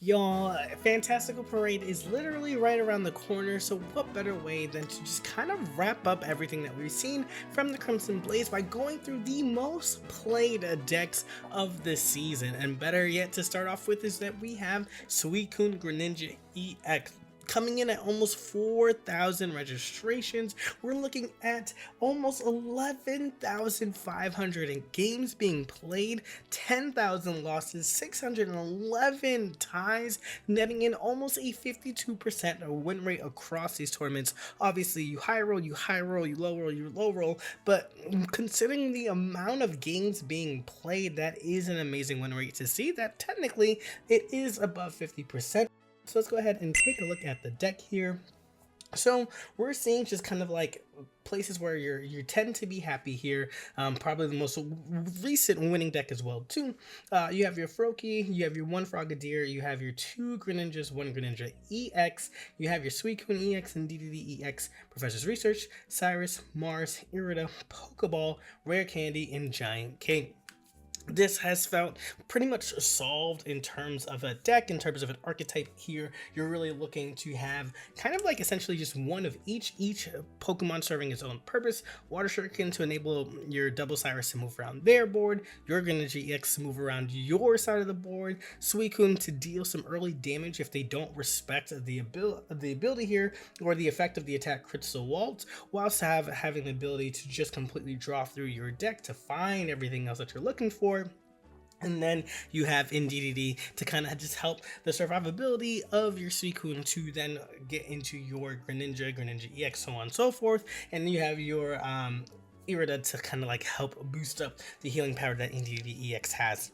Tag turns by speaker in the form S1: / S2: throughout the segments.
S1: Y'all, Fantastical Parade is literally right around the corner, so what better way than to just kind of wrap up everything that we've seen from the Crimson Blaze by going through the most played decks of the season. And better yet to start off with is that we have Suicune Greninja EX coming in at almost 4,000 registrations. We're looking at almost 11,500 in games being played, 10,000 losses, 611 ties, netting in almost a 52% win rate across these tournaments. Obviously, you high roll, you high roll, you low roll, you low roll, but considering the amount of games being played, that is an amazing win rate to see. That technically it is above 50%. So let's go ahead and take a look at the deck here. So we're seeing just kind of like places where you tend to be happy here. Probably the most recent winning deck as well too. You have your Froakie, you have your one Frogadier, you have your two Greninjas, one Greninja EX, you have your Suicune EX and DDD EX, Professor's Research, Cyrus, Mars, Irida, Pokeball, Rare Candy, and Giant King. This has felt pretty much solved in terms of a deck, in terms of an archetype here. You're really looking to have kind of like essentially just one of each Pokemon serving its own purpose. Water Shuriken to enable your Double Cyrus to move around their board, your Greninja EX to move around your side of the board, Suicune to deal some early damage if they don't respect the ability here, or the effect of the attack Crystal Waltz, whilst having the ability to just completely draw through your deck to find everything else that you're looking for. And then you have DDD to kind of just help the survivability of your Suicune to then get into your Greninja EX, so on and so forth. And then you have your Irida to kind of like help boost up the healing power that DDD EX has.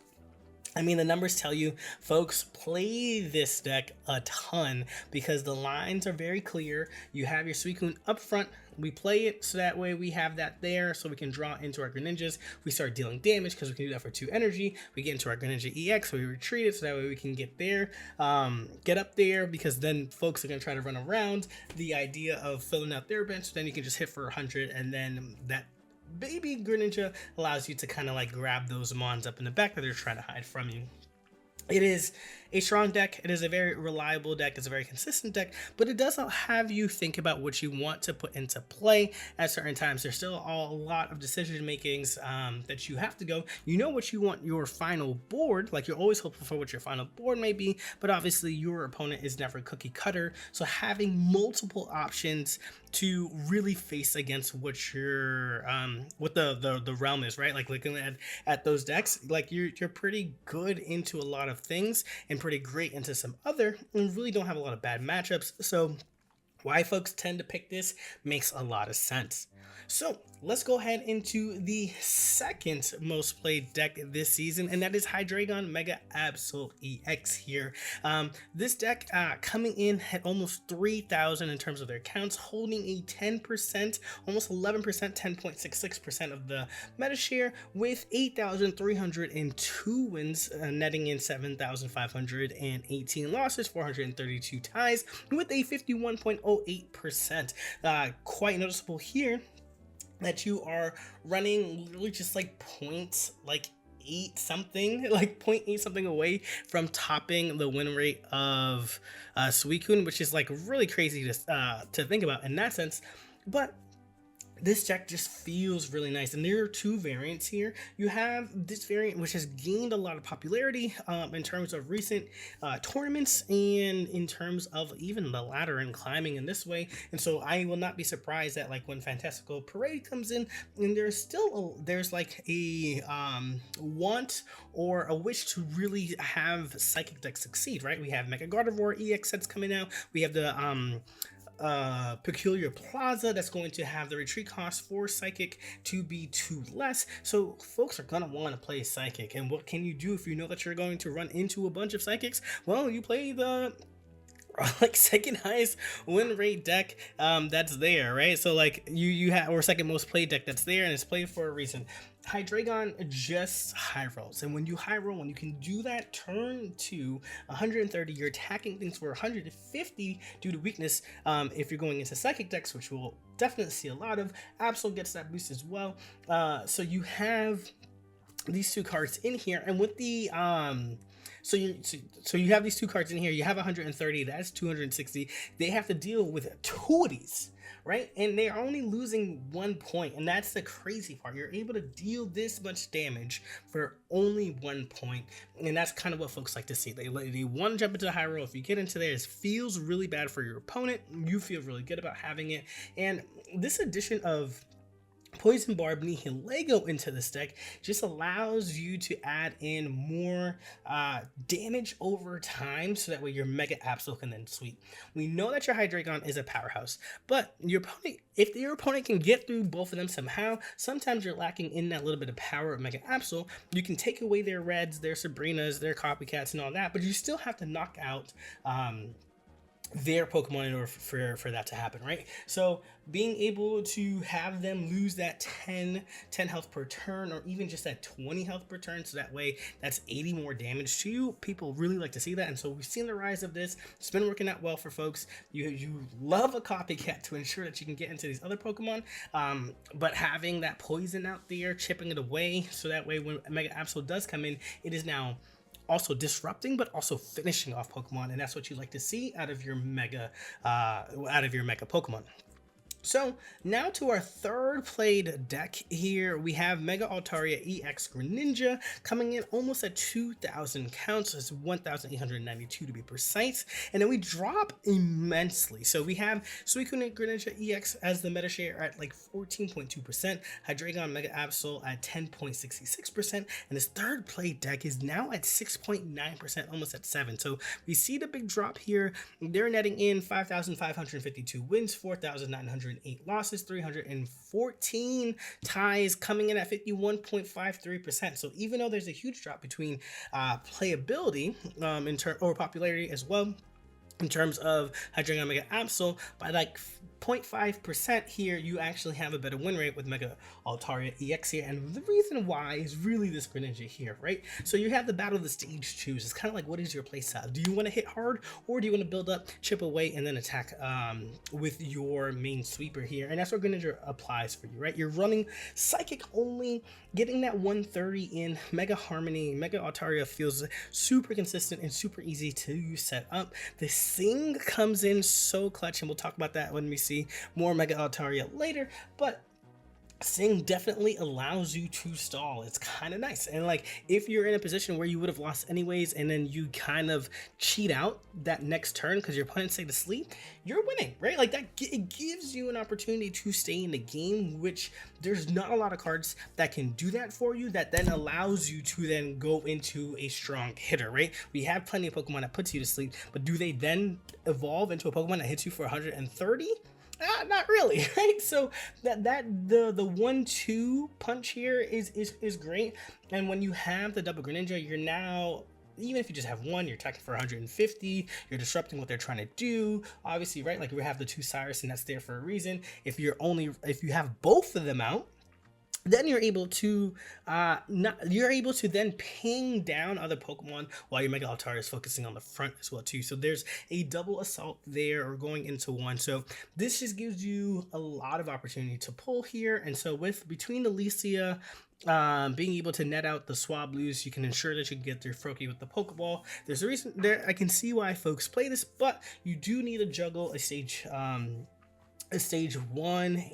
S1: I mean, the numbers tell you, folks, play this deck a ton because the lines are very clear. You have your Suicune up front. We play it so that way we have that there so we can draw into our Greninjas. We start dealing damage because we can do that for 2 energy. We get into our Greninja EX, so we retreat it so that way we can get there, get up there, because then folks are going to try to run around the idea of filling out their bench. So then you can just hit for 100, and then that baby Greninja allows you to kind of like grab those mons up in the back that they're trying to hide from you. It is a strong deck. It is a very reliable deck. It's a very consistent deck, but it doesn't have you think about what you want to put into play at certain times. There's still a lot of decision makings that you have to go. You know what you want your final board, like you're always hoping for what your final board may be, but obviously your opponent is never cookie cutter. So having multiple options to really face against what your what the realm is, right? Like looking at those decks, like you're pretty good into a lot of things and pretty great into some other, and really don't have a lot of bad matchups. So why folks tend to pick this makes a lot of sense. So let's go ahead into the second most played deck this season, and that is Hydreigon Mega Absol EX here. This deck coming in at almost 3,000 in terms of their counts, holding a 10%, almost 11%, 10.66% of the meta share, with 8,302 wins, netting in 7,518 losses, 432 ties, with a 51.08%. Quite noticeable here that you are running literally just like points, like 8 something, like 0.8 something away from topping the win rate of Suicune, which is like really crazy to think about in that sense. But this deck just feels really nice, and there are 2 variants here. You have this variant which has gained a lot of popularity in terms of recent tournaments, and in terms of even the ladder and climbing in this way. And so I will not be surprised that like when Fantastical Parade comes in, and there's like a want or a wish to really have Psychic decks succeed, right? We have Mega Gardevoir EX sets coming out. We have the Peculiar Plaza that's going to have the retreat cost for Psychic to be 2 less. So folks are gonna want to play Psychic, and what can you do if you know that you're going to run into a bunch of Psychics? Well, you play the like second highest win rate deck that's there, right? So like you have, or second most played deck that's there, and it's played for a reason. Hydreigon just high rolls, and when you high roll, when you can do that turn to 130, you're attacking things for 150 due to weakness. If you're going into Psychic decks, which we'll definitely see a lot of, Absol gets that boost as well. So you have these 2 cards in here, and with the So you have these two cards in here. You have 130. That's 260. They have to deal with two of these, right? And they're only losing 1 point, and that's the crazy part. You're able to deal this much damage for only 1 point, and that's kind of what folks like to see. They want to jump into the high roll. If you get into there, it feels really bad for your opponent. You feel really good about having it, and this addition of Poison Barb Nihilego into this deck just allows you to add in more damage over time, so that way your Mega Absol can then sweep. We know that your Hydreigon is a powerhouse, but your opponent, if your opponent can get through both of them somehow, sometimes you're lacking in that little bit of power of Mega Absol. You can take away their Reds, their Sabrinas, their Copycats, and all that, but you still have to knock out their Pokemon in order for that to happen, right? So being able to have them lose that 10 health per turn, or even just that 20 health per turn, so that way that's 80 more damage to you, people really like to see that. And so we've seen the rise of this. It's been working out well for folks. You love a copycat to ensure that you can get into these other Pokemon, but having that poison out there, chipping it away, so that way when Mega Absol does come in, it is now also disrupting but also finishing off Pokemon, and that's what you like to see out of your mega Pokemon. So now to our third played deck here, we have Mega Altaria EX Greninja coming in almost at 2,000 counts. It's 1,892 to be precise, and then we drop immensely. So we have Suicune Greninja EX as the meta share at like 14.2%, Hydreigon Mega Absol at 10.66%, and this third played deck is now at 6.9%, almost at 7. So we see the big drop here. They're netting in 5,552 wins, 4,908 losses, 314 ties, coming in at 51.53%. So even though there's a huge drop between playability or popularity as well, in terms of Hydreigon Mega Absol, by like 0.5% here, you actually have a better win rate with Mega Altaria EX here, and the reason why is really this Greninja here, right? So you have the Battle of the Stage choose. It's kind of like, what is your playstyle? Do you want to hit hard, or do you want to build up, chip away, and then attack with your main sweeper here? And that's where Greninja applies for you, right? You're running Psychic only, getting that 130 in Mega Harmony. Mega Altaria feels super consistent and super easy to set up. The Sing comes in so clutch, and we'll talk about that when we see more Mega Altaria later, but Sing definitely allows you to stall. It's kind of nice. And like, if you're in a position where you would have lost anyways, and then you kind of cheat out that next turn because your opponent stayed asleep, you're winning, right? Like that, it gives you an opportunity to stay in the game, which there's not a lot of cards that can do that for you, that then allows you to then go into a strong hitter, right? We have plenty of Pokemon that puts you to sleep, but do they then evolve into a Pokemon that hits you for 130? Not really, right? So the 1-2 punch here is great. And when you have the double Greninja, you're now, even if you just have one, you're attacking for 150, you're disrupting what they're trying to do, obviously, right? Like we have the 2 Cyrus, and that's there for a reason. If you have both of them out, then you're able to then ping down other Pokemon while your Mega Altaria is focusing on the front as well too. So there's a double assault there, or going into one. So this just gives you a lot of opportunity to pull here. And so between the Licia being able to net out the Swablues, you can ensure that you can get through Froakie with the Pokeball. There's a reason there. I can see why folks play this, but you do need to juggle a stage 1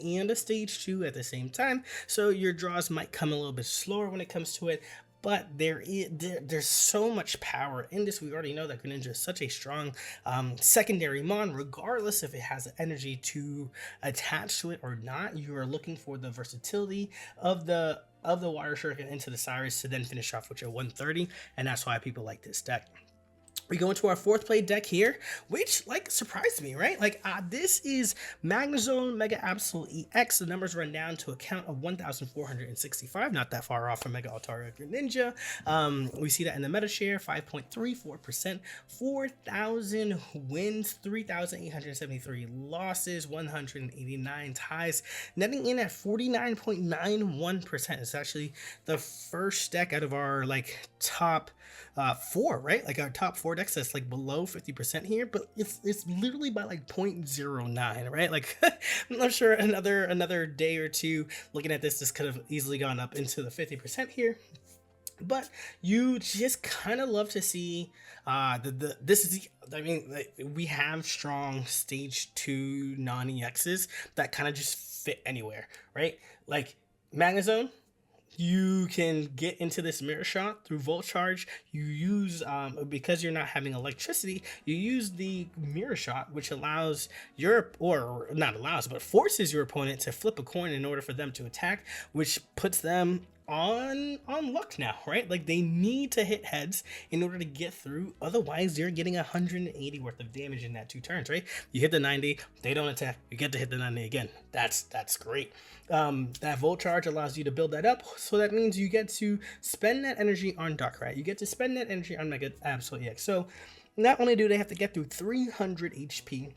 S1: and a stage 2 at the same time, so your draws might come a little bit slower when it comes to it. But there's so much power in this. We already know that Greninja is such a strong secondary mon, regardless if it has the energy to attach to it or not. You are looking for the versatility of the Water Shuriken into the Cyrus to then finish off with your 130, and that's why people like this deck. We go into our fourth play deck here, which like surprised me, right? Like this is Magnezone Mega Absol EX. The numbers run down to a count of 1,465, not that far off from Mega Altaria Greninja. We see that in the meta share, 5.34%, 4,000 wins, 3,873 losses, 189 ties, netting in at 49.91%. It's actually the first deck out of our like top 4, right? Like our top 4 decks that's like below 50% here, but it's literally by like 0.09, right? Like I'm sure another day or two looking at this could have easily gone up into the 50% here. But you just kind of love to see this is I mean, like, we have strong stage 2 non-EXs that kind of just fit anywhere, right? Like Magnezone, you can get into this mirror shot through volt charge. You use because you're not having electricity, you use the mirror shot, which allows your, or not allows, but forces your opponent to flip a coin in order for them to attack, which puts them on luck now, right? Like they need to hit heads in order to get through, otherwise you're getting 180 worth of damage in that 2 turns, right? You hit the 90, they don't attack, you get to hit the 90 again. That's great. That volt charge allows you to build that up, so that means you get to spend that energy on Darkrai, you get to spend that energy on Mega Absol EX. So not only do they have to get through 300 HP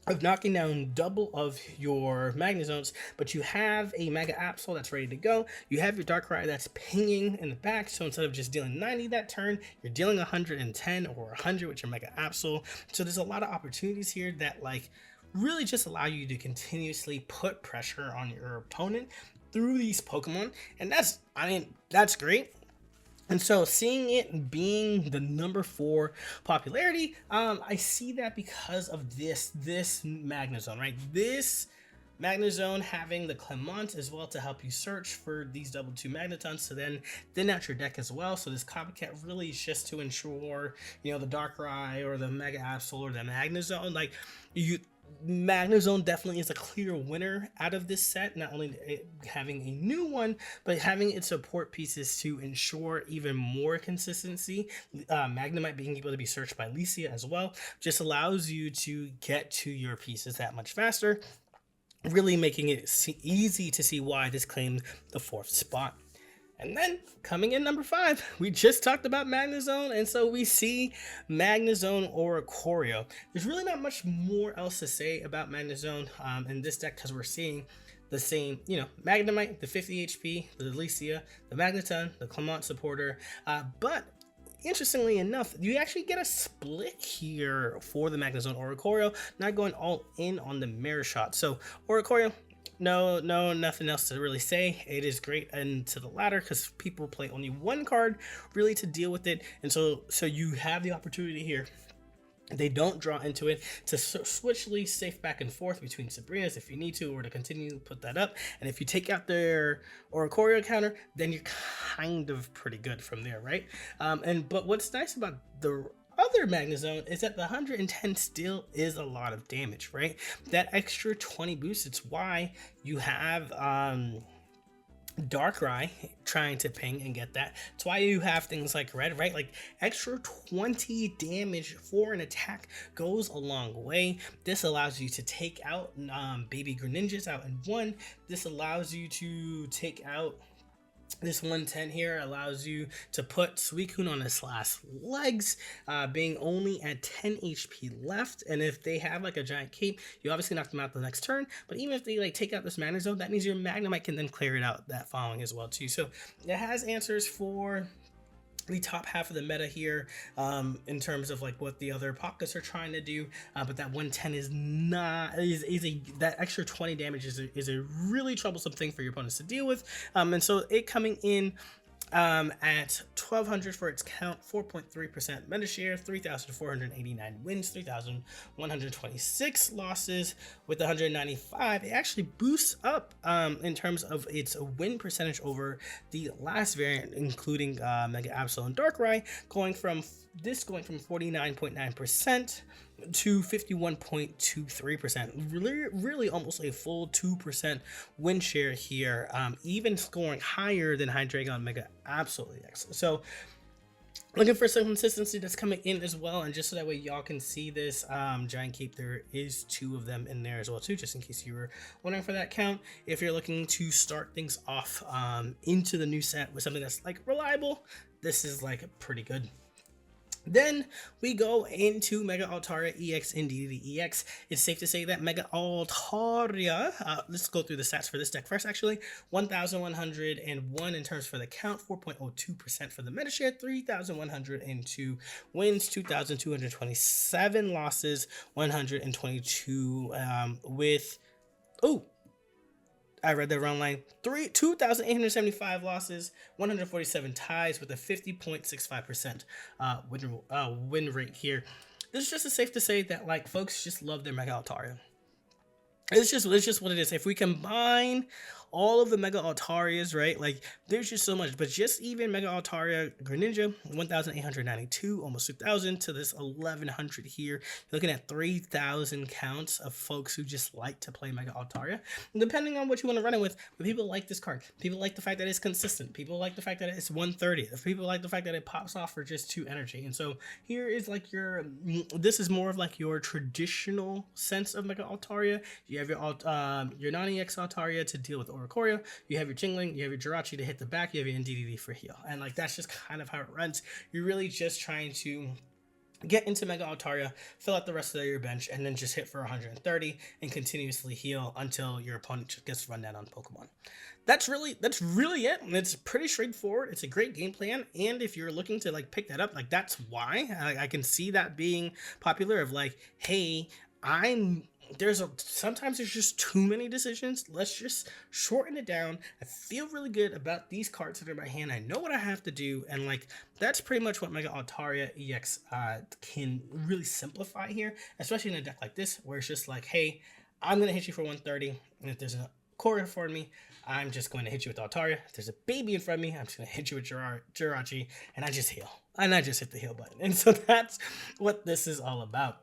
S1: of knocking down double of your Magnezones, but you have a Mega Absol that's ready to go. You have your Darkrai that's pinging in the back, so instead of just dealing 90 that turn, you're dealing 110 or 100 with your Mega Absol. So there's a lot of opportunities here that like really just allow you to continuously put pressure on your opponent through these Pokemon, and that's, I mean, that's great. And so seeing it being the number 4 popularity, I see that because of this Magnezone, right? This Magnezone having the Clement as well to help you search for these double 2 Magnetons to then thin out your deck as well. So this copycat really is just to ensure, you know, the Darkrai or the Mega Absol or the Magnezone, like you, Magnezone definitely is a clear winner out of this set, not only having a new one, but having its support pieces to ensure even more consistency. Magnemite being able to be searched by Licia as well just allows you to get to your pieces that much faster, really making it easy to see why this claimed the 4th spot. And then coming in number 5, we just talked about Magnezone, and so we see Magnezone Oricorio. There's really not much more else to say about Magnezone in this deck, because we're seeing the same, you know, Magnemite, the 50 HP, the Licia, the Magneton, the Clement supporter, but interestingly enough, you actually get a split here for the Magnezone Oricorio, not going all in on the mirror shot. So Oricorio, no, nothing else to really say. It is great into the ladder because people play only one card really to deal with it, and so you have the opportunity here. They don't draw into it to switchly safe back and forth between Sabrina's if you need to, or to continue to put that up. And if you take out their Oricorio counter, then you're kind of pretty good from there, right? But what's nice about the other Magnezone is that the 110 still is a lot of damage, right? That extra 20 boost, it's why you have Darkrai trying to ping and get that. It's why you have things like Red, right? Like extra 20 damage for an attack goes a long way. This allows you to take out baby Greninjas out in 1. This allows you to take out this 110 here, allows you to put Suicune on his last legs, being only at 10 HP left. And if they have like a giant cape, you obviously knock them out the next turn. But even if they like take out this Magnezone, that means your Magnemite can then clear it out that following as well too. So it has answers for the top half of the meta here, in terms of like what the other pockets are trying to do, but that 110 is not that extra 20 damage is a really troublesome thing for your opponents to deal with, and so it coming in at 1200 for its count, 4.3% meta share, 3,489 wins, 3,126 losses with 195. It actually boosts up in terms of its win percentage over the last variant, including Mega Absol and Darkrai, going from 49.9% to 51.23%. Really almost a full 2% win share here, even scoring higher than Hydreigon Mega Absol EX. So looking for some consistency that's coming in as well, and just so that way y'all can see this giant cape, there is 2 of them in there as well too, just in case you were wondering for that count. If you're looking to start things off into the new set with something that's like reliable, this is like pretty good. Then we go into Mega Altaria EX and DDD EX. It's safe to say that Mega Altaria, let's go through the stats for this deck first actually. 1,101 in terms for the count, 4.02% for the meta share, 3,102 wins, 2,227 losses, 122 with, oh, I read that wrong line. 2,875 losses, 147 ties with a 50.65% win rate here. This is just safe to say that like folks just love their Mega Altaria. It's just what it is. If we combine all of the Mega Altarias, right? Like there's just so much. But just even Mega Altaria Greninja, 1,892, almost 2,000 to this 1,100 here. You're looking at 3,000 counts of folks who just like to play Mega Altaria. And depending on what you want to run it with, but people like this card. People like the fact that it's consistent. People like the fact that it's 130. People like the fact that it pops off for just 2 energy. And so here is like this is more of like your traditional sense of Mega Altaria. You have your non-EX Altaria to deal with Oricorio, you have your Jingling, you have your Jirachi to hit the back, you have your NDDD for heal. And like that's just kind of how it runs. You're really just trying to get into Mega Altaria, fill out the rest of your bench, and then just hit for 130 and continuously heal until your opponent just gets run down on Pokemon. That's really it. And it's pretty straightforward. It's a great game plan, and if you're looking to like pick that up, like that's why I can see that being popular. Of like, hey, sometimes there's just too many decisions. Let's just shorten it down. I feel really good about these cards that are in my hand. I know what I have to do, and like that's pretty much what Mega Altaria EX can really simplify here, especially in a deck like this where it's just like, hey, I'm gonna hit you for 130, and if there's a Courier for me, I'm just going to hit you with Altaria. If there's a baby in front of me, I'm just going to hit you with Jirachi, and I just heal. And I just hit the heal button. And so that's what this is all about.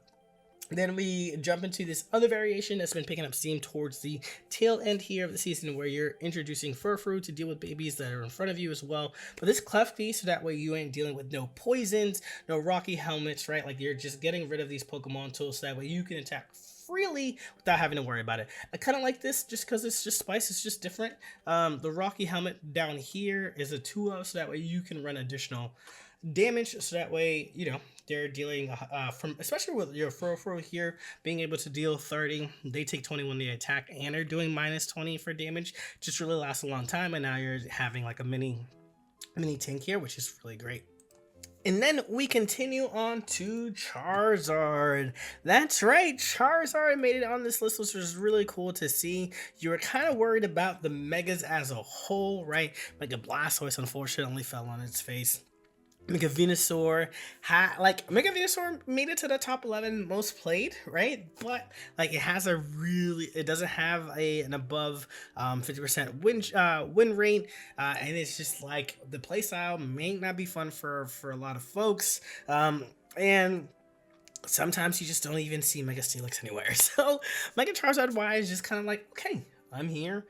S1: Then we jump into this other variation that's been picking up steam towards the tail end here of the season, where you're introducing Furfru to deal with babies that are in front of you as well. But this Clefty, so that way you ain't dealing with no poisons, no rocky helmets, right? Like you're just getting rid of these Pokemon tools so that way you can attack freely without having to worry about it. I kind of like this just because it's just spice. It's just different. The rocky helmet down here is a 2-0, so that way you can run additional damage, so that way, you know, they're dealing from, especially with your Furfru here, being able to deal 30, they take 20 when they attack, and they're doing minus 20 for damage. Just really lasts a long time, and now you're having like a mini tank here, which is really great. And then we continue on to Charizard. That's right, Charizard made it on this list, which was really cool to see. You were kind of worried about the Megas as a whole, right? Mega Blastoise unfortunately fell on its face. Mega Venusaur made it to the top 11 most played, right? But like it doesn't have an above 50% win rate, and it's just like the playstyle may not be fun for a lot of folks, and sometimes you just don't even see Mega Steelix anywhere. So Mega Charizard Y is just kind of like, okay, I'm here.